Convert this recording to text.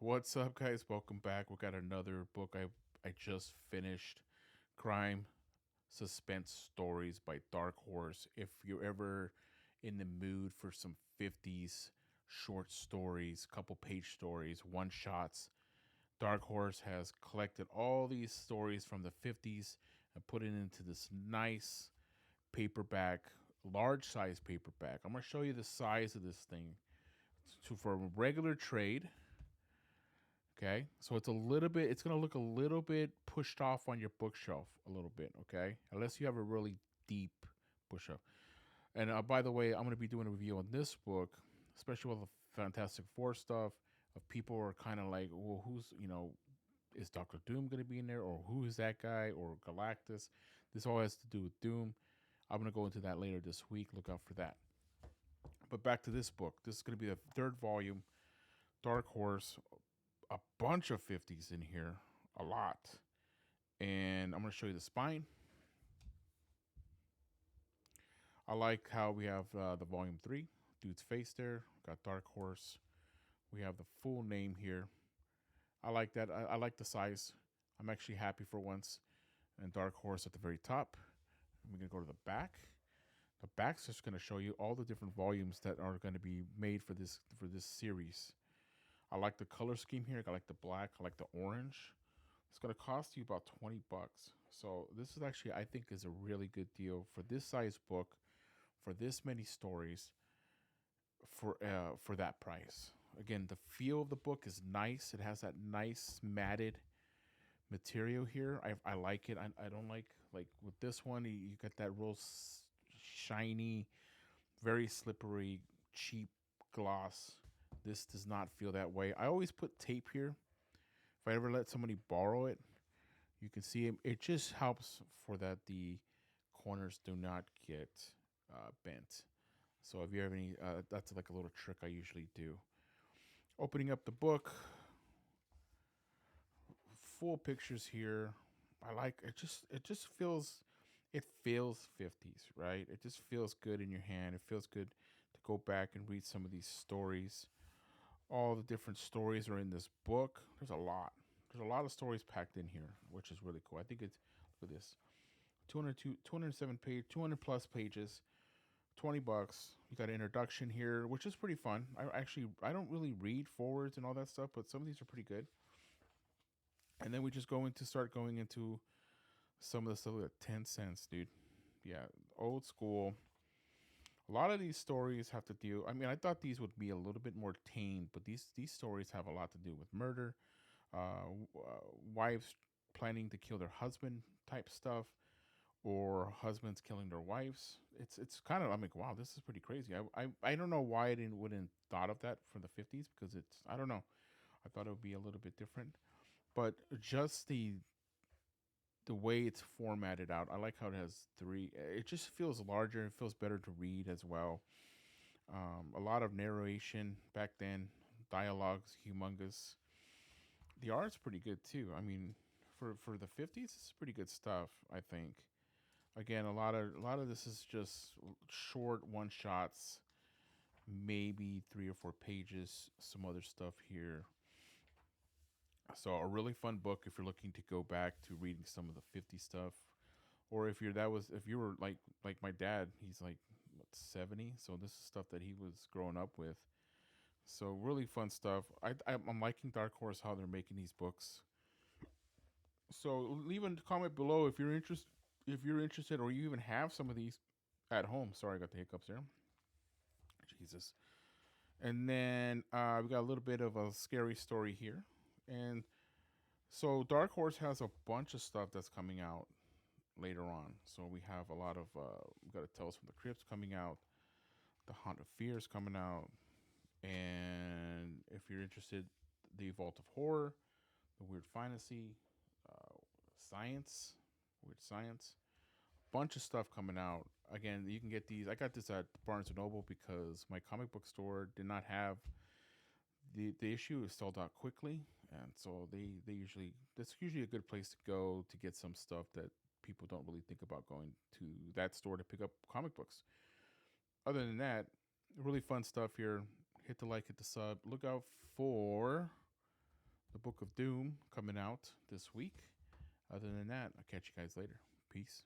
What's up, guys? Welcome back. We got another book I just finished, Crime Suspense Stories by Dark Horse. If you're ever in the mood for some 50s short stories, couple page stories, one shots, Dark Horse has collected all these stories from the 50s and put it into this nice paperback, large size paperback. I'm going to show you the size of this thing. So for a regular trade, okay, so it's a little bit, it's going to look a little bit pushed off on your bookshelf a little bit, okay, unless you have a really deep bookshelf. And by the way, I'm going to be doing a review on this book, especially with the Fantastic Four stuff. Of people are kind of like, well, who's, is Doctor Doom going to be in there, or who is that guy, or Galactus? This all has to do with Doom. I'm going to go into that later this week. Look out for that. But back to this book. This is going to be the third volume, Dark Horse. A bunch of 50s in here, a lot. And I'm going to show you the spine. I like how we have the volume 3, dude's face there. Got Dark Horse. We have the full name here. I like that. I like the size. I'm actually happy for once. And Dark Horse at the very top. And we're going to go to the back. The back's just going to show you all the different volumes that are going to be made for this series. I like the color scheme here. I like the black. I like the orange. It's going to cost you about $20. So this is actually, I think, is a really good deal for this size book, for this many stories, for that price. Again, the feel of the book is nice. It has that nice matted material here. I like it. I don't like with this one, you got that real shiny, very slippery, cheap gloss. This does not feel that way. I always put tape here. If I ever let somebody borrow it, you can see it just helps for that the corners do not get bent. So if you have any, that's like a little trick I usually do. Opening up the book, full pictures here. I like it. Just feels, it feels 50s, right? It just feels good in your hand. It feels good to go back and read some of these stories. All the different stories are in this book. There's a lot. There's a lot of stories packed in here, which is really cool. I think it's, look at this, 207 page, 200 plus pages, $20. You got an introduction here, which is pretty fun. I don't really read forwards and all that stuff, but some of these are pretty good. And then we just start going into some of the stuff at 10 cents, dude. Yeah, old school. A lot of these stories have to deal. I mean, I thought these would be a little bit more tame, but these stories have a lot to do with murder, wives planning to kill their husband type stuff, or husbands killing their wives. It's kind of, I'm like, wow, this is pretty crazy. I don't know why I wouldn't thought of that from the 50s, because it's, I don't know. I thought it would be a little bit different, but just the way it's formatted out, I like how it has three. It just feels larger. It feels better to read as well. A lot of narration back then. Dialogues humongous. The art's pretty good too. I mean, for the 50s, it's pretty good stuff, I think. Again, a lot of this is just short one shots, maybe 3 or 4 pages. Some other stuff here. So a really fun book if you're looking to go back to reading some of the 50 stuff, or if you were like my dad, he's like what, 70, so this is stuff that he was growing up with. So really fun stuff. I'm liking Dark Horse how they're making these books. So leave a comment below if you're interested, or you even have some of these at home. Sorry, I got the hiccups there. Jesus. And then we got a little bit of a scary story here, and so Dark Horse has a bunch of stuff that's coming out later on. So we have a lot of we got a Tales from the Crypts coming out, the Haunt of Fears coming out, and if you're interested, the Vault of Horror, the Weird Fantasy, uh, Science, Weird Science, bunch of stuff coming out. Again, you can get these. I got this at Barnes and Noble because my comic book store did not have the issue is sold out quickly, and so they usually, that's usually a good place to go to get some stuff that people don't really think about going to that store to pick up comic books. Other than that, really fun stuff here. Hit the like, hit the sub. Look out for Book of Doom coming out this week. Other than that, I'll catch you guys later. Peace.